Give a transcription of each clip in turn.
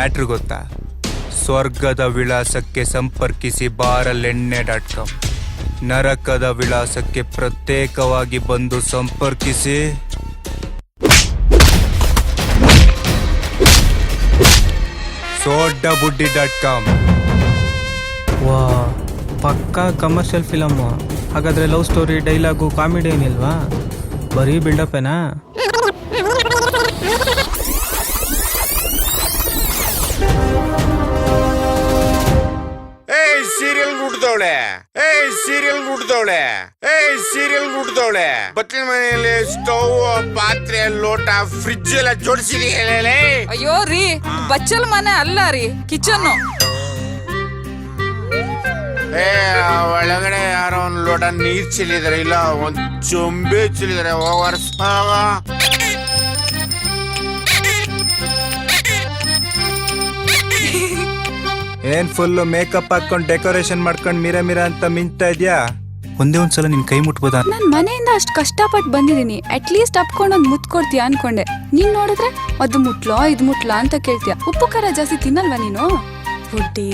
Matter ಗೊತ್ತಾ? ಸ್ವರ್ಗದ ವಿಳಾಸಕ್ಕೆ ಸಂಪರ್ಕಿಸಿ ಬಾರಲೆಣ್ಣೆ.com, ನರಕದ ವಿಳಾಸಕ್ಕೆ ಪ್ರತ್ಯೇಕವಾಗಿ ಬಂದು ಸಂಪರ್ಕಿಸಿ ಸೋಡಬುಡ್ಡಿ.com. ವಾ, ಪಕ್ಕಾ ಕಮರ್ಷಿಯಲ್ ಫಿಲಮ್ಮು. ಹಾಗಾದ್ರೆ ಲವ್ ಸ್ಟೋರಿ, ಡೈಲಾಗು, ಕಾಮಿಡಿ ಏನಿಲ್ವಾ? ಬರೀ ಬಿಲ್ಡಪ್ಪೇನಾ? ಸೀರಿಯಲ್ ಬತ್ತಲ ಮನೆಯಲ್ಲಿ ಸ್ಟವ್, ಪಾತ್ರೆ, ಲೋಟ, ಫ್ರಿಡ್ಜ್ ಎಲ್ಲ ಜೋಡಿಸಿದೀಯ. ಅಯ್ಯೋ ರೀ, ಬಚ್ಚಲ್ ಮನೆ ಅಲ್ಲ ರೀ, ಕಿಚನ್. ಒಳಗಡೆ ಯಾರೋ ಒಂದ್ ಲೋಟ ನೀರ್ ಚೆಲ್ಲಿದಾರೆ, ಇಲ್ಲ ಒಂದ್ ಚೊಂಬೆ ಚೆಲ್ಲಿದಾರೆ. ಏನ್ ಫುಲ್ ಮೇಕಪ್ ಹಾಕೊಂಡ್ ಡೆಕೋರೇಷನ್ ಮಾಡ್ಕೊಂಡ್ ಮೀರಾ ಅಂತ ಮಿಂಚ್ತಾ ಇದ್ಯಾ? ಒಂದೇ ಒಂದ್ಸಲ ನಿನ್ ಕೈ ಮುಟ್ಬೋದಾ? ನಾನ್ ಮನೆಯಿಂದ ಅಷ್ಟು ಕಷ್ಟಪಟ್ಟು ಬಂದಿದೀನಿ, ಅಟ್ಲೀಸ್ಟ್ ಅಪ್ಕೊಂಡೊಂದ್ ಮುತ್ ಕೊಡ್ತೀಯ ಅನ್ಕೊಂಡೆ. ನೀನ್ ನೋಡಿದ್ರೆ ಅದು ಮುಟ್ಲೋ ಇದು ಮುಟ್ಲೋ ಅಂತ ಕೇಳ್ತೀಯ. ಉಪ್ಪು ಖಾರ ಜಾಸ್ತಿ ತಿನ್ನಲ್ವಾ ನೀನು? ಬುಡ್ಡಿ,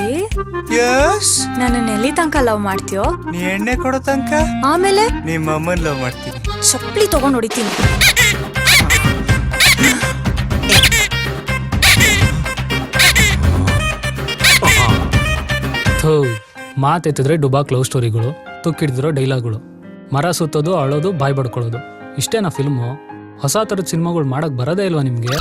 ಯಸ್. ನನ್ನ ಎಲ್ಲಿ ತನಕ ಲವ್ ಮಾಡ್ತೀಯೋ? ನೀ ಎಣ್ಣೆ ಕೊಡೋ ತನಕ. ಆಮೇಲೆ ನಿಮ್ಮ ಅಮ್ಮನ್ ಲವ್ ಮಾಡ್ತೀನಿ. ಚಪ್ಪಲಿ ತಗೊಂಡ್ ಹೊಡಿತೀನಿ. ಮಾತೆತ್ತಿದ್ರೆ ಡುಬಾಕ್ ಲವ್ ಸ್ಟೋರಿಗಳು, ತುಕ್ಕಿಡಿದಿರೋ ಡೈಲಾಗ್ಗಳು, ಮರ ಸುತ್ತೋದು, ಅಳೋದು, ಬಾಯ್ ಬಡ್ಕೊಳ್ಳೋದು, ಇಷ್ಟೇನಾ ಫಿಲ್ಮು? ಹೊಸ ಥರದ ಸಿನಿಮಾಗಳು ಮಾಡಕ್ ಬರೋದೇ ಇಲ್ವಾ ನಿಮ್ಗೆ?